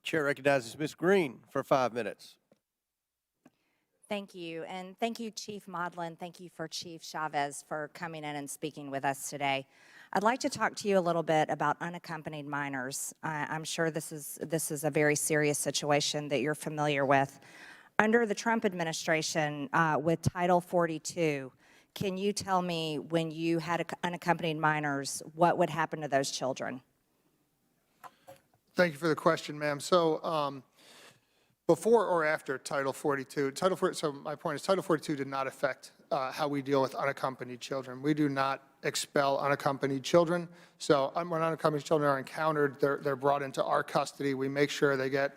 Chair recognizes Ms. Green for 5 minutes. Thank you, and thank you, Chief Modlin. Thank you for Chief Chavez for coming in and speaking with us today. I'd like to talk to you a little bit about unaccompanied minors. I'm sure this is a very serious situation that you're familiar with. Under the Trump administration, with Title 42, can you tell me when you had unaccompanied minors, what would happen to those children? Thank you for the question, ma'am. So before or after Title 42, so my point is Title 42 did not affect how we deal with unaccompanied children. We do not expel unaccompanied children. So when unaccompanied children are encountered, they're brought into our custody. We make sure they get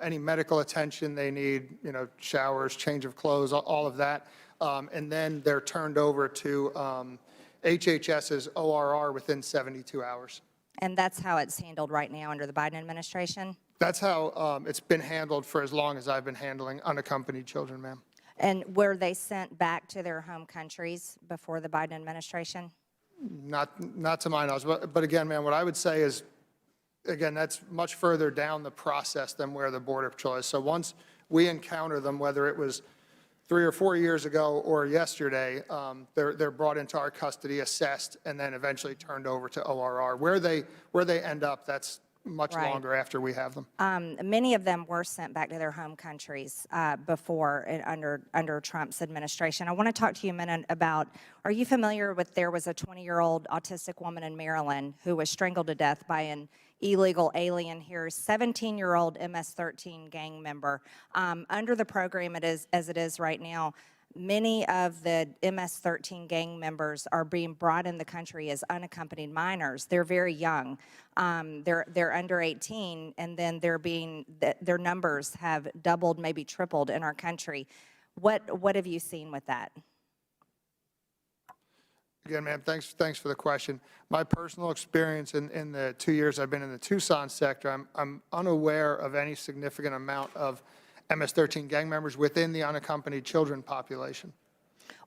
any medical attention they need, showers, change of clothes, all of that. And then they're turned over to HHS's ORR within 72 hours. And that's how it's handled right now under the Biden administration? That's how it's been handled for as long as I've been handling unaccompanied children, ma'am. And were they sent back to their home countries before the Biden administration? Not to my knowledge. But again, ma'am, what I would say is, again, that's much further down the process than where the Border Patrol is. So once we encounter them, whether it was 3 or 4 years ago or yesterday, they're brought into our custody, assessed, and then eventually turned over to ORR. Where they end up, that's much longer after we have them. Many of them were sent back to their home countries before under Trump's administration. I want to talk to you a minute about, are you familiar with, there was a 20-year-old autistic woman in Maryland who was strangled to death by an illegal alien here, 17-year-old MS-13 gang member. Under the program as it is right now, many of the MS-13 gang members are being brought in the country as unaccompanied minors. They're very young. They're under 18, and then their numbers have doubled, maybe tripled in our country. What have you seen with that? Again, ma'am, thanks for the question. My personal experience in the 2 years I've been in the Tucson sector, I'm unaware of any significant amount of MS-13 gang members within the unaccompanied children population.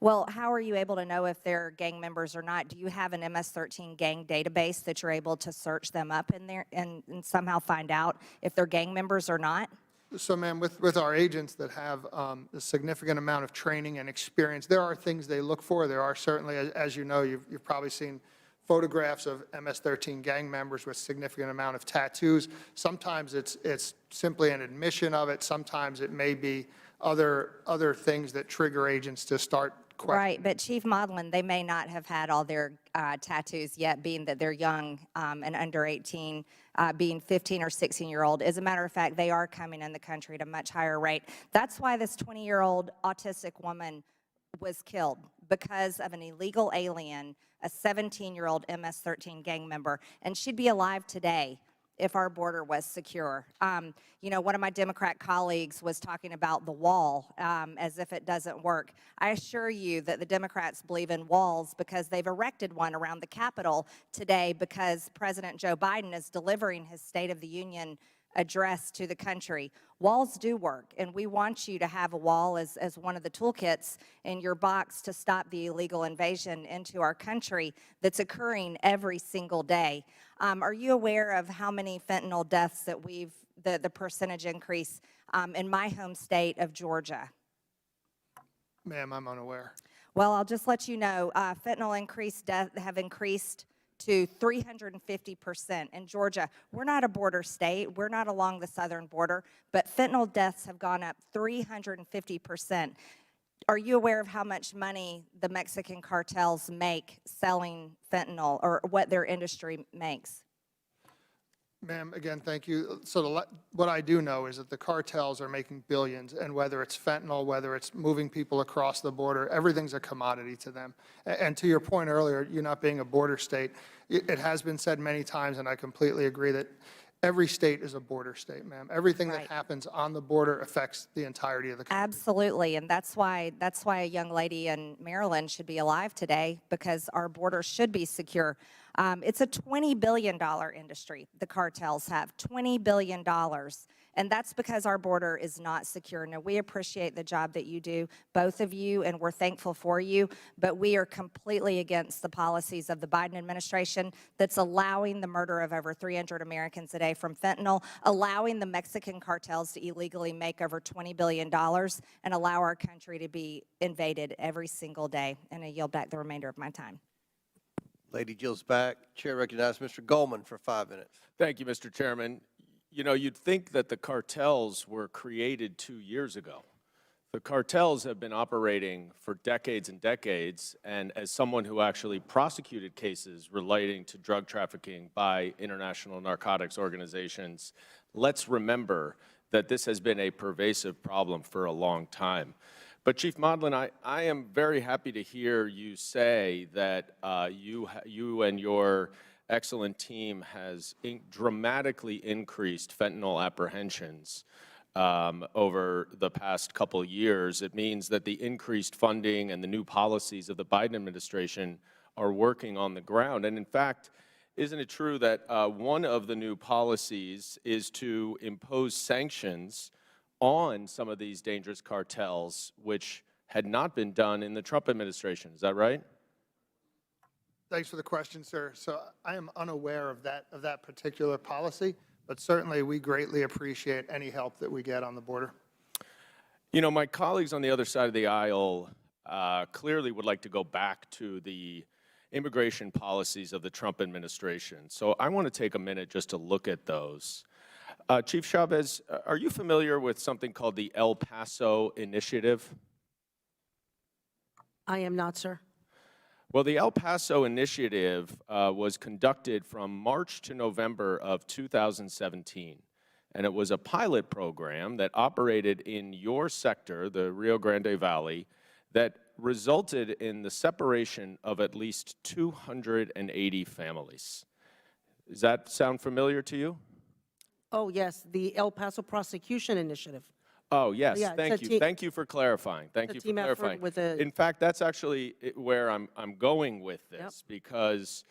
Well, how are you able to know if they're gang members or not? Do you have an MS-13 gang database that you're able to search them up in there and somehow find out if they're gang members or not? So, ma'am, with our agents that have a significant amount of training and experience, there are things they look for. There are certainly, as you know, you've probably seen photographs of MS-13 gang members with significant amount of tattoos. Sometimes it's simply an admission of it. Sometimes it may be other things that trigger agents to start questioning. Right, but Chief Modlin, they may not have had all their tattoos yet, being that they're young and under 18, being 15 or 16-year-old. As a matter of fact, they are coming in the country at a much higher rate. That's why this 20-year-old autistic woman was killed, because of an illegal alien, a 17-year-old MS-13 gang member, and she'd be alive today if our border was secure. One of my Democrat colleagues was talking about the wall as if it doesn't work. I assure you that the Democrats believe in walls because they've erected one around the Capitol today because President Joe Biden is delivering his State of the Union address to the country. Walls do work, and we want you to have a wall as one of the toolkits in your box to stop the illegal invasion into our country that's occurring every single day. Are you aware of how many fentanyl deaths that the percentage increase in my home state of Georgia? Ma'am, I'm unaware. Well, I'll just let you know, fentanyl deaths have increased to 350% in Georgia. We're not a border state. We're not along the southern border, but fentanyl deaths have gone up 350%. Are you aware of how much money the Mexican cartels make selling fentanyl, or what their industry makes? Ma'am, again, thank you. So what I do know is that the cartels are making billions, and whether it's fentanyl, whether it's moving people across the border, everything's a commodity to them. And to your point earlier, you not being a border state, it has been said many times, and I completely agree that every state is a border state, ma'am. Everything that happens on the border affects the entirety of the country. Absolutely, and that's why a young lady in Maryland should be alive today, because our border should be secure. It's a $20 billion industry, the cartels have, $20 billion. And that's because our border is not secure. Now, we appreciate the job that you do, both of you, and we're thankful for you, but we are completely against the policies of the Biden administration that's allowing the murder of over 300 Americans a day from fentanyl, allowing the Mexican cartels to illegally make over $20 billion, and allow our country to be invaded every single day. And I yield back the remainder of my time. Lady Jill's back. Chair recognizes Mr. Goldman for 5 minutes. Thank you, Mr. Chairman. You know, you'd think that the cartels were created 2 years ago. The cartels have been operating for decades and decades, and as someone who actually prosecuted cases relating to drug trafficking by international narcotics organizations, let's remember that this has been a pervasive problem for a long time. But Chief Modlin, I am very happy to hear you say that you and your excellent team has dramatically increased fentanyl apprehensions over the past couple years. It means that the increased funding and the new policies of the Biden administration are working on the ground. And in fact, isn't it true that one of the new policies is to impose sanctions on some of these dangerous cartels, which had not been done in the Trump administration? Is that right? Thanks for the question, sir. So I am unaware of that particular policy, but certainly we greatly appreciate any help that we get on the border. You know, my colleagues on the other side of the aisle clearly would like to go back to the immigration policies of the Trump administration. So I want to take a minute just to look at those. Chief Chavez, are you familiar with something called the El Paso Initiative? I am not, sir. Well, the El Paso Initiative was conducted from March to November of 2017, and it was a pilot program that operated in your sector, the Rio Grande Valley, that resulted in the separation of at least 280 families. Does that sound familiar to you? Oh, yes, the El Paso Prosecution Initiative. Oh, yes, Yeah, thank you. Thank you for clarifying. Thank you for team effort clarifying. with a- In fact, that's actually where I'm going with this, because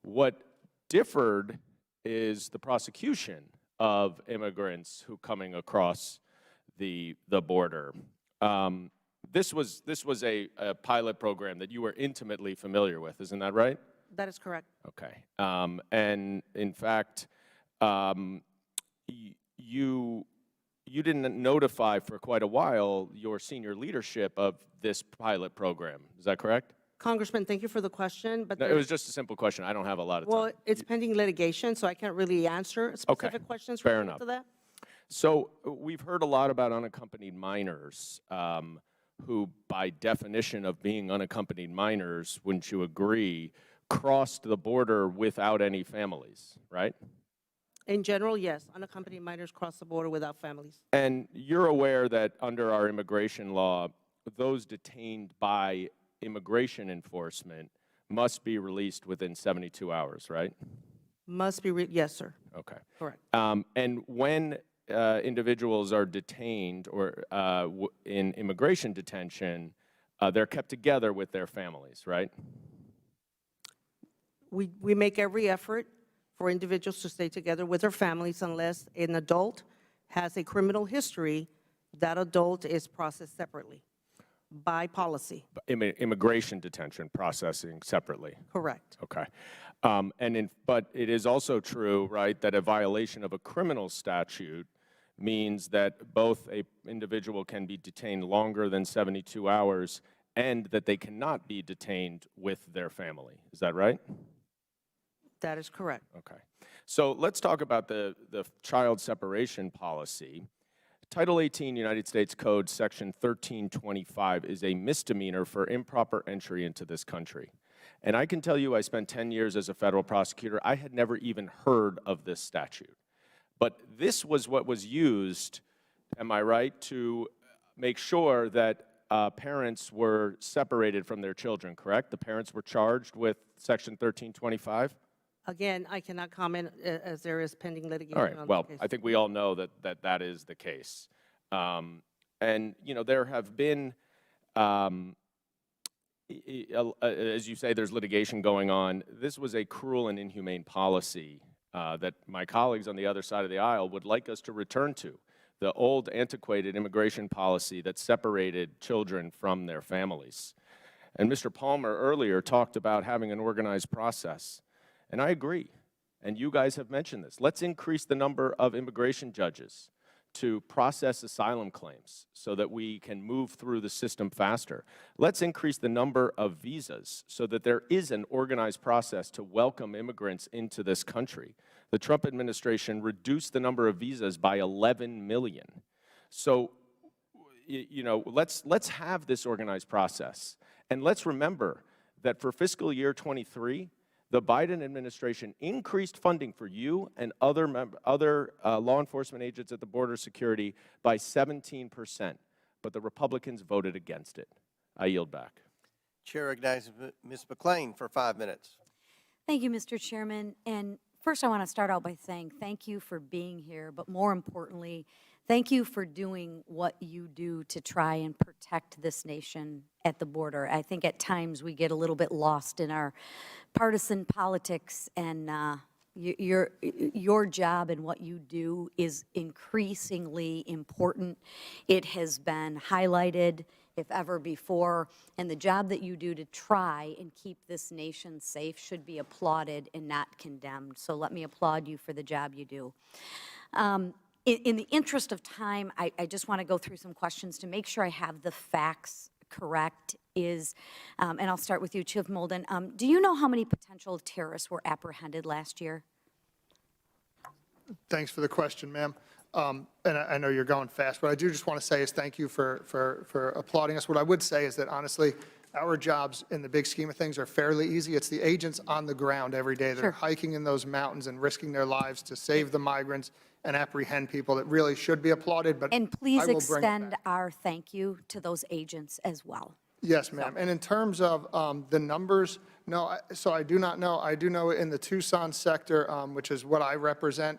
what differed is the prosecution of immigrants who coming across the border. This was a pilot program that you were intimately familiar with, isn't that right? That is correct. Okay. And in fact, you didn't notify for quite a while your senior leadership of this pilot program. Is that correct? Congressman, thank you for the question, but No, it was just a simple question. I don't have a lot of time. well, it's pending litigation, so I can't really answer specific questions Fair related enough. to that. So we've heard a lot about unaccompanied minors, who by definition of being unaccompanied minors, wouldn't you agree, crossed the border without any families, right? In general, yes, unaccompanied minors cross the border without families. And you're aware that under our immigration law, those detained by immigration enforcement must be released within 72 hours, right? Must be, yes, sir, Okay. correct. And when individuals are detained or in immigration detention, they're kept together with their families, right? We make every effort for individuals to stay together with their families unless an adult has a criminal history. That adult is processed separately by policy. Immigration detention processing separately. Correct. Okay. But it is also true, right, that a violation of a criminal statute means that both an individual can be detained longer than 72 hours and that they cannot be detained with their family. Is that right? That is correct. Okay. So let's talk about the child separation policy. Title 18 United States Code, Section 1325, is a misdemeanor for improper entry into this country. And I can tell you, I spent 10 years as a federal prosecutor. I had never even heard of this statute. But this was what was used, am I right, to make sure that parents were separated from their children, correct? The parents were charged with Section 1325? Again, I cannot comment as there is pending litigation All on right, the well, case. I think we all know that is the case. And, you know, there have been As you say, there's litigation going on. This was a cruel and inhumane policy that my colleagues on the other side of the aisle would like us to return to. The old, antiquated immigration policy that separated children from their families. And Mr. Palmer earlier talked about having an organized process. And I agree. And you guys have mentioned this. Let's increase the number of immigration judges to process asylum claims so that we can move through the system faster. Let's increase the number of visas so that there is an organized process to welcome immigrants into this country. The Trump administration reduced the number of visas by 11 million. So, you know, let's have this organized process. And let's remember that for fiscal year 23, the Biden administration increased funding for you and other law enforcement agents at the border security by 17%, but the Republicans voted against it. I yield back. Chair recognizes Ms. McClain for 5 minutes. Thank you, Mr. Chairman. And first, I want to start out by saying thank you for being here, but more importantly, thank you for doing what you do to try and protect this nation at the border. I think at times we get a little bit lost in our partisan politics, and your job and what you do is increasingly important. It has been highlighted, if ever before, and the job that you do to try and keep this nation safe should be applauded and not condemned. So let me applaud you for the job you do. In the interest of time, I just want to go through some questions to make sure I have the facts correct. And I'll start with you, Chief Molden. Do you know how many potential terrorists were apprehended last year? Thanks for the question, ma'am. And I know you're going fast, but I do just want to say is thank you for applauding us. What I would say is that honestly, our jobs in the big scheme of things are fairly easy. It's the agents on the ground every day that are hiking in those mountains and risking their lives to save the migrants and apprehend people that really should be applauded. But And please I will bring it extend back. our thank you to those agents as well. Yes, ma'am. And in terms of the numbers, no, so I do not know. I do know in the Tucson sector, which is what I represent,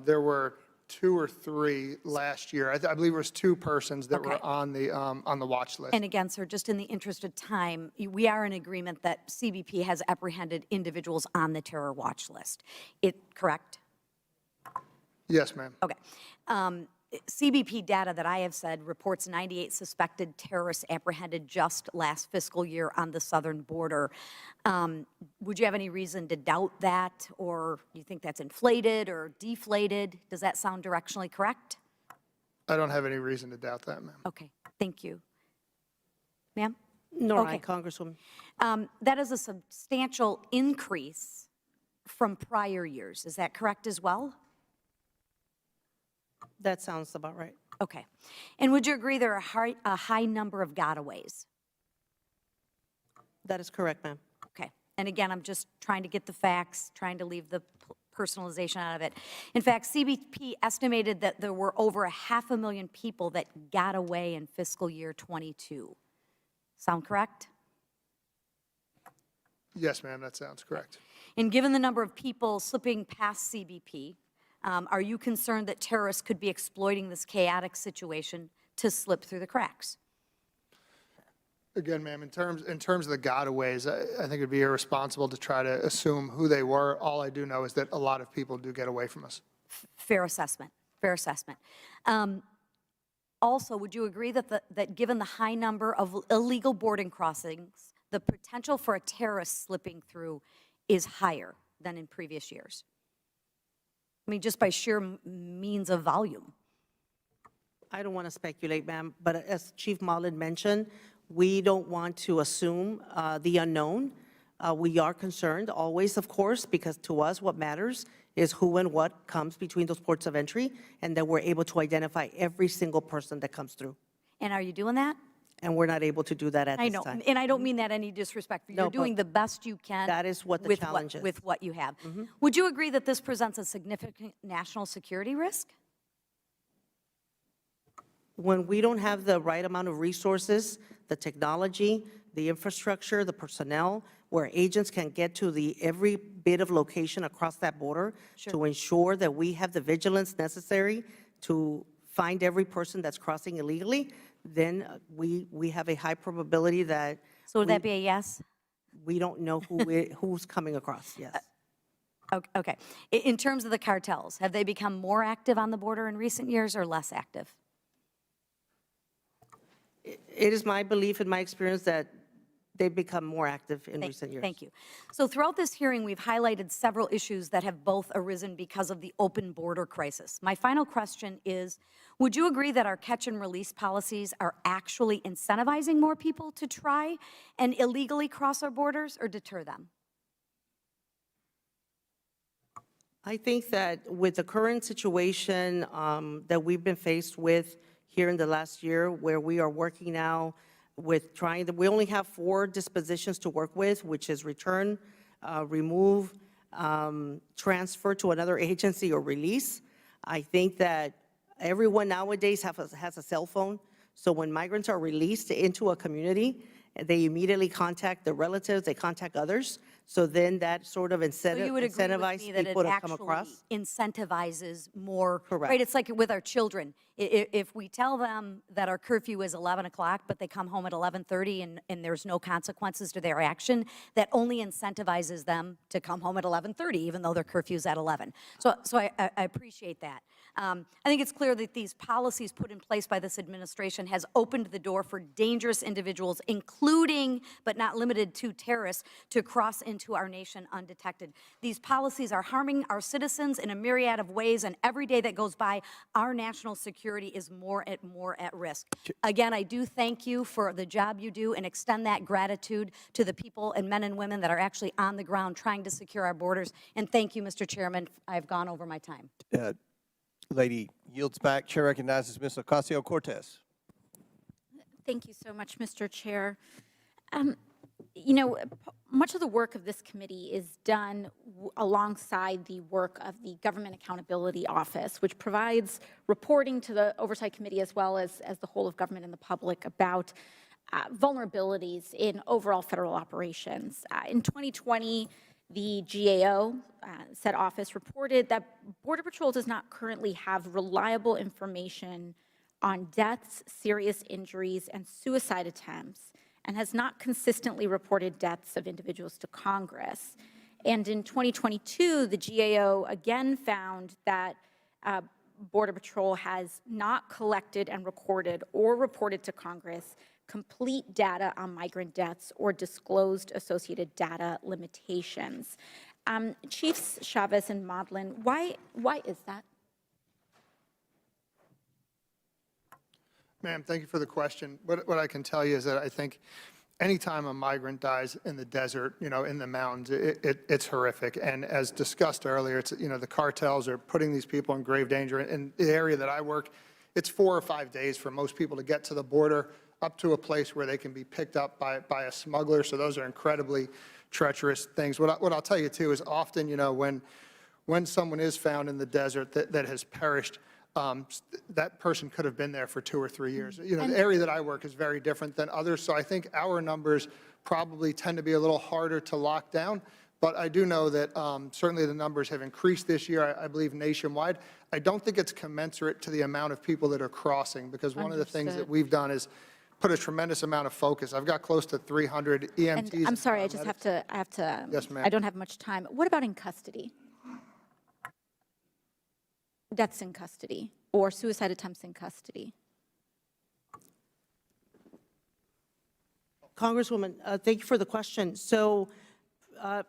there were 2 or 3 last year. I believe it was 2 persons that were on the watch list. And again, sir, just in the interest of time, we are in agreement that CBP has apprehended individuals on the terror watch list. Correct? Yes, ma'am. Okay. CBP data that I have said reports 98 suspected terrorists apprehended just last fiscal year on the southern border. Would you have any reason to doubt that, or do you think that's inflated or deflated? Does that sound directionally correct? I don't have any reason to doubt that, ma'am. Okay, thank you. Ma'am? Nor Okay. I, Congresswoman. That is a substantial increase from prior years. Is that correct as well? That sounds about right. Okay. And would you agree there are a high number of gotaways? That is correct, ma'am. Okay. And again, I'm just trying to get the facts, trying to leave the personalization out of it. In fact, CBP estimated that there were over 500,000 people that got away in fiscal year 22. Sound correct? Yes, ma'am, that sounds correct. And given the number of people slipping past CBP, are you concerned that terrorists could be exploiting this chaotic situation to slip through the cracks? Again, ma'am, in terms of the gotaways, I think it'd be irresponsible to try to assume who they were. All I do know is that a lot of people do get away from us. Fair assessment, fair assessment. Also, would you agree that given the high number of illegal boarding crossings, the potential for a terrorist slipping through is higher than in previous years? I mean, just by sheer means of volume. I don't want to speculate, ma'am, but as Chief Mullen mentioned, we don't want to assume the unknown. We are concerned always, of course, because to us what matters is who and what comes between those ports of entry, and that we're able to identify every single person that comes through. And are you doing that? And we're not able to do that at I this know, time. and I don't mean that any disrespect. No, You're doing but the best you can. that is what the with challenge is. With what you have. Would you agree that this presents a significant national security risk? When we don't have the right amount of resources, the technology, the infrastructure, the personnel, where agents can get to every bit of location across that border to ensure that we have the vigilance necessary to find every person that's crossing illegally, then we have a high probability that So would that be a yes? We don't know who's coming across, yes. Okay. In terms of the cartels, have they become more active on the border in recent years or less active? It is my belief and my experience that they've become more active in recent years. Thank you. So throughout this hearing, we've highlighted several issues that have both arisen because of the open border crisis. My final question is, would you agree that our catch and release policies are actually incentivizing more people to try and illegally cross our borders or deter them? I think that with the current situation that we've been faced with here in the last year, where we are working now with we only have 4 dispositions to work with, which is return, remove, transfer to another agency, or release. I think that everyone nowadays has a cell phone. So when migrants are released into a community, they immediately contact their relatives, they contact others. So then that sort of So you would agree with incentivizes me that people it to come actually across. incentivizes more? Correct. Right, it's like with our children. If we tell them that our curfew is 11 o'clock, but they come home at 11:30 and there's no consequences to their action, that only incentivizes them to come home at 11:30, even though their curfew is at 11. So I appreciate that. I think it's clear that these policies put in place by this administration has opened the door for dangerous individuals, including but not limited to terrorists, to cross into our nation undetected. These policies are harming our citizens in a myriad of ways, and every day that goes by, our national security is more at risk. Again, I do thank you for the job you do and extend that gratitude to the people and men and women that are actually on the ground trying to secure our borders. And thank you, Mr. Chairman. I've gone over my time. Lady yields back. Chair recognizes Ms. Ocasio-Cortez. Thank you so much, Mr. Chair. You know, much of the work of this committee is done alongside the work of the Government Accountability Office, which provides reporting to the Oversight Committee as well as the whole of government and the public about vulnerabilities in overall federal operations. In 2020, the GAO, said office, reported that Border Patrol does not currently have reliable information on deaths, serious injuries, and suicide attempts, and has not consistently reported deaths of individuals to Congress. And in 2022, the GAO again found that Border Patrol has not collected and recorded or reported to Congress complete data on migrant deaths or disclosed associated data limitations. Chiefs Chavez and Modlin, why is that? Ma'am, thank you for the question. What I can tell you is that I think anytime a migrant dies in the desert, you know, in the mountains, it's horrific. And as discussed earlier, it's, you know, the cartels are putting these people in grave danger. In the area that I work, it's 4 or 5 days for most people to get to the border, up to a place where they can be picked up by a smuggler. So those are incredibly treacherous things. What I'll tell you too is often, you know, when someone is found in the desert that has perished, that person could have been there for 2 or 3 years. You know, the area that I work is very different than others, so I think our numbers probably tend to be a little harder to lock down. But I do know that certainly the numbers have increased this year, I believe nationwide. I don't think it's commensurate to the amount of people that are crossing, because one of the things that we've done is put a tremendous amount of focus. I've got close to 300 EMTs. And I'm sorry, I paramedics. have to. Yes, ma'am. I don't have much time. What about in custody? Deaths in custody or suicide attempts in custody? Congresswoman, thank you for the question. So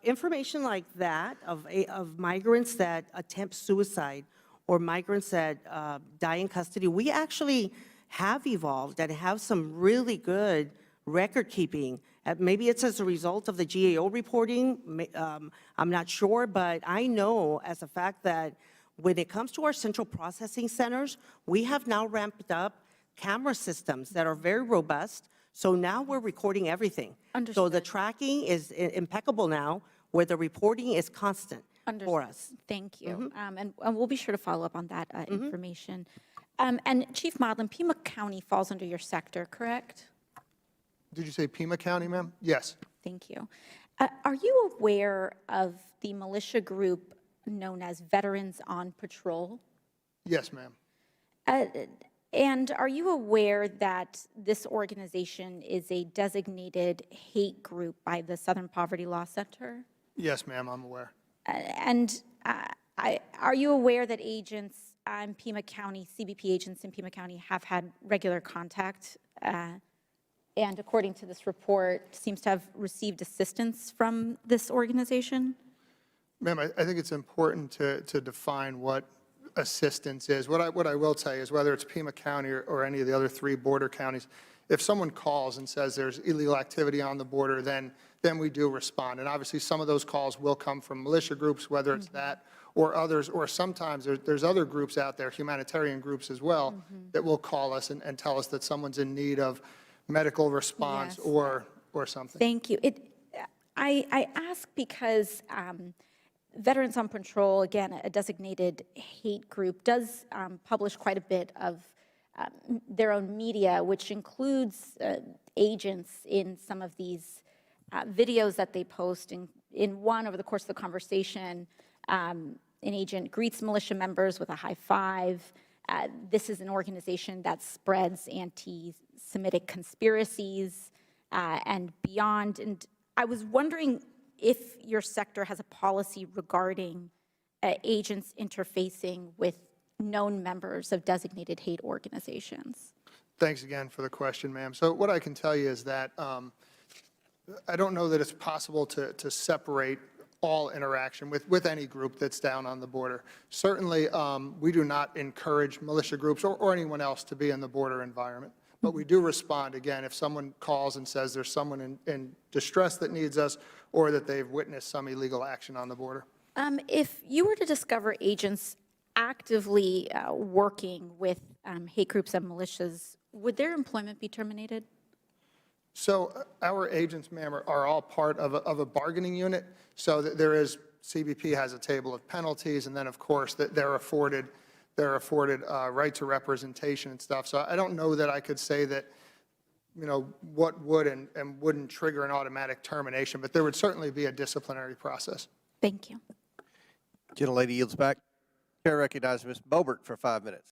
information like that of migrants that attempt suicide or migrants that die in custody, we actually have evolved and have some really good record keeping. Maybe it's as a result of the GAO reporting. I'm not sure, but I know as a fact that when it comes to our central processing centers, we have now ramped up camera systems that are very robust. So now we're recording everything. Understood. So the tracking is impeccable now, where the reporting is constant for us. Thank you. And we'll be sure to follow up on that information. And Chief Modlin, Pima County falls under your sector, correct? Did you say Pima County, ma'am? Yes. Thank you. Are you aware of the militia group known as Veterans on Patrol? Yes, ma'am. And are you aware that this organization is a designated hate group by the Southern Poverty Law Center? Yes, ma'am, I'm aware. And are you aware that agents in Pima County, CBP agents in Pima County, have had regular contact? And according to this report, seems to have received assistance from this organization? Ma'am, I think it's important to define what assistance is. What I will tell you is whether it's Pima County or any of the other 3 border counties, if someone calls and says there's illegal activity on the border, then we do respond. And obviously, some of those calls will come from militia groups, whether it's that or others, or sometimes there's other groups out there, humanitarian groups as well, that will call us and tell us that someone's in need of medical response Yes. or something. Thank you. I ask because Veterans on Patrol, again, a designated hate group, does publish quite a bit of their own media, which includes agents in some of these videos that they post. In one, over the course of the conversation, an agent greets militia members with a high five. This is an organization that spreads anti-Semitic conspiracies and beyond. And I was wondering if your sector has a policy regarding agents interfacing with known members of designated hate organizations. Thanks again for the question, ma'am. So what I can tell you is that I don't know that it's possible to separate all interaction with any group that's down on the border. Certainly, we do not encourage militia groups or anyone else to be in the border environment. But we do respond, again, if someone calls and says there's someone in distress that needs us or that they've witnessed some illegal action on the border. If you were to discover agents actively working with hate groups and militias, would their employment be terminated? So our agents, ma'am, are all part of a bargaining unit. So there is, CBP has a table of penalties, and then, of course, that they're afforded right to representation and stuff. So I don't know that I could say that, what would and wouldn't trigger an automatic termination, but there would certainly be a disciplinary process. Thank you. Gentlelady yields back. Chair recognizes Ms. Boebert for 5 minutes.